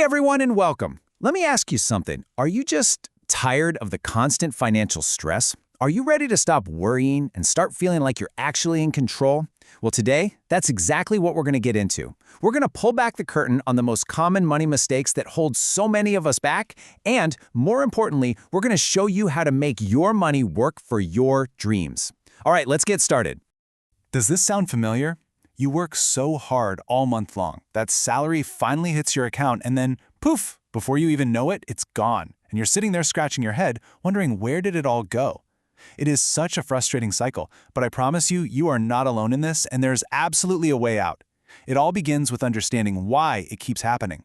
Hey everyone and welcome. Let me ask you something. Are you just tired of the constant financial stress? Are you ready to stop worrying and start feeling like you're actually in control? Well, today, that's exactly what we're going to get into. We're going to pull back the curtain on the most common money mistakes that hold so many of us back, and more importantly, we're going to show you how to make your money work for your dreams. All right, let's get started. Does this sound familiar? You work so hard all month long that salary finally hits your account and then, poof, before you even know it, it's gone. And you're sitting there scratching your head, wondering where did it all go? It is such a frustrating cycle, but I promise you, you are not alone in this, and there's absolutely a way out. It all begins with understanding why it keeps happening.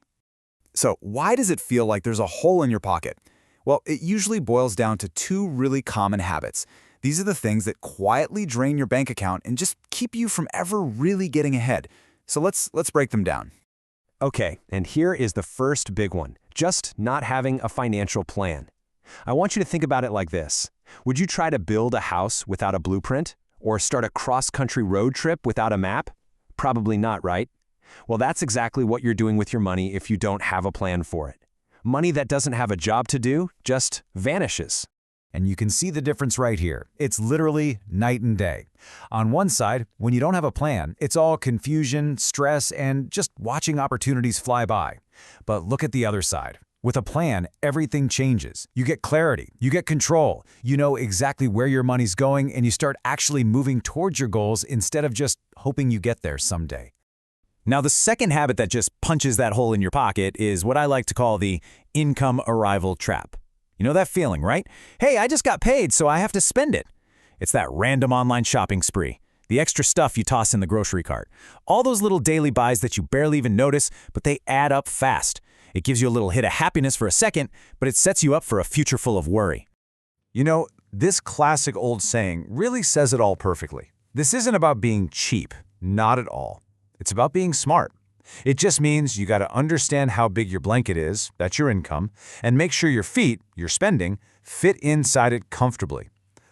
So why does it feel like there's a hole in your pocket? Well, it usually boils down to two really common habits. These are the things that quietly drain your bank account and just keep you from ever really getting ahead. So let's break them down. Okay, and here is the first big one, just not having a financial plan. I want you to think about it like this. Would you try to build a house without a blueprint? Or start a cross-country road trip without a map? Probably not, right? Well, that's exactly what you're doing with your money if you don't have a plan for it. Money that doesn't have a job to do just vanishes. And you can see the difference right here. It's literally night and day. On one side, when you don't have a plan, it's all confusion, stress, and just watching opportunities fly by. But look at the other side. With a plan, everything changes. You get clarity, you get control, you know exactly where your money's going, and you start actually moving towards your goals instead of just hoping you get there someday. Now, the second habit that just punches that hole in your pocket is what I like to call the income arrival trap. You know that feeling, right? Hey, I just got paid, so I have to spend it. It's that random online shopping spree. The extra stuff you toss in the grocery cart. All those little daily buys that you barely even notice, but they add up fast. It gives you a little hit of happiness for a second, but it sets you up for a future full of worry. You know, this classic old saying really says it all perfectly. This isn't about being cheap, not at all. It's about being smart. It just means you got to understand how big your blanket is, that's your income, and make sure your feet, your spending, fit inside it comfortably.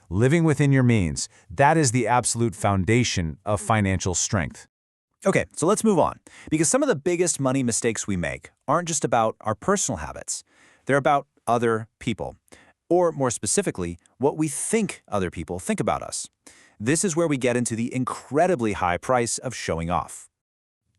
Living within your means, that is the absolute foundation of financial strength. Okay, so let's move on, because some of the biggest money mistakes we make aren't just about our personal habits. They're about other people, or more specifically, what we think other people think about us. This is where we get into the incredibly high price of showing off.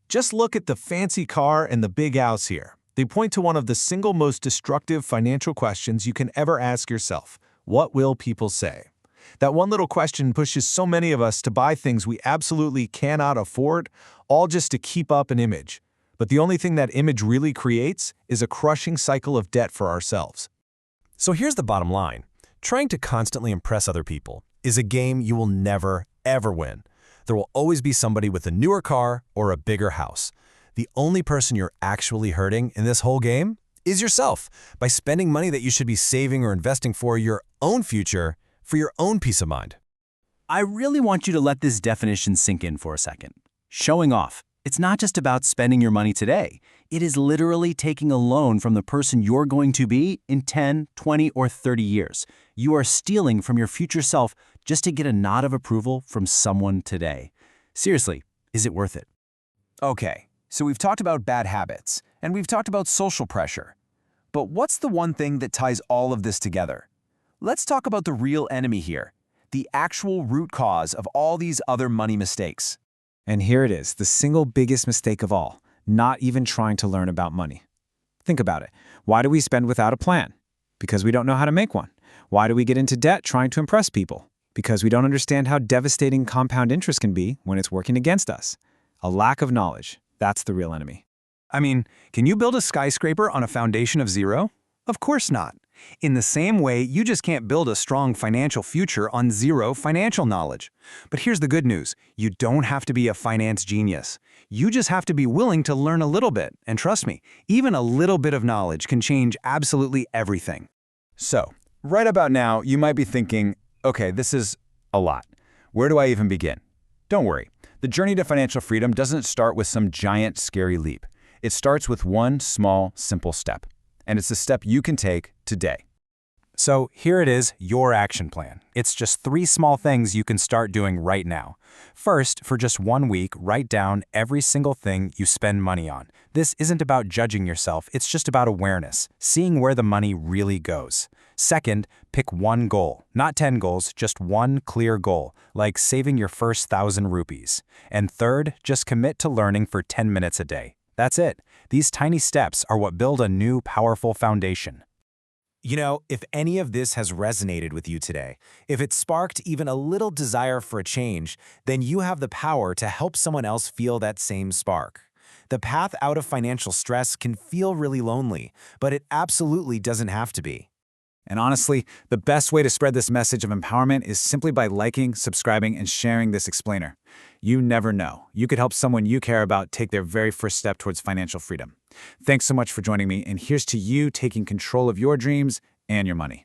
Just look at the fancy car and the big house here. They point to one of the single most destructive financial questions you can ever ask yourself. What will people say? That one little question pushes so many of us to buy things we absolutely cannot afford, all just to keep up an image. But the only thing that image really creates is a crushing cycle of debt for ourselves. So here's the bottom line. Trying to constantly impress other people is a game you will never, ever win. There will always be somebody with a newer car or a bigger house. The only person you're actually hurting in this whole game is yourself by spending money that you should be saving or investing for your own future, for your own peace of mind. I really want you to let this definition sink in for a second. Showing off. It's not just about spending your money today. It is literally taking a loan from the person you're going to be in 10, 20, or 30 years. You are stealing from your future self just to get a nod of approval from someone today. Seriously, is it worth it? Okay, so we've talked about bad habits, and we've talked about social pressure. But what's the one thing that ties all of this together? Let's talk about the real enemy here, the actual root cause of all these other money mistakes. And here it is, the single biggest mistake of all, not even trying to learn about money. Think about it. Why do we spend without a plan? Because we don't know how to make one. Why do we get into debt trying to impress people? Because we don't understand how devastating compound interest can be when it's working against us. A lack of knowledge, that's the real enemy. I mean, can you build a skyscraper on a foundation of zero? Of course not. In the same way, you just can't build a strong financial future on zero financial knowledge. But here's the good news. You don't have to be a finance genius. You just have to be willing to learn a little bit. And trust me, even a little bit of knowledge can change absolutely everything. So, right about now, you might be thinking, okay, this is a lot. Where do I even begin? Don't worry. The journey to financial freedom doesn't start with some giant, scary leap. It starts with one small, simple step. And it's a step you can take today. So here it is, your action plan. It's just 3 small things you can start doing right now. First, for just 1 week, write down every single thing you spend money on. This isn't about judging yourself, it's just about awareness, seeing where the money really goes. Second, pick 1 goal, not 10 goals, just 1 clear goal, like saving your first 1,000 rupees. And third, just commit to learning for 10 minutes a day. That's it. These tiny steps are what build a new, powerful foundation. You know, if any of this has resonated with you today, if it sparked even a little desire for a change, then you have the power to help someone else feel that same spark. The path out of financial stress can feel really lonely, but it absolutely doesn't have to be. And honestly, the best way to spread this message of empowerment is simply by liking, subscribing, and sharing this explainer. You never know. You could help someone you care about take their very first step towards financial freedom. Thanks so much for joining me, and here's to you taking control of your dreams and your money.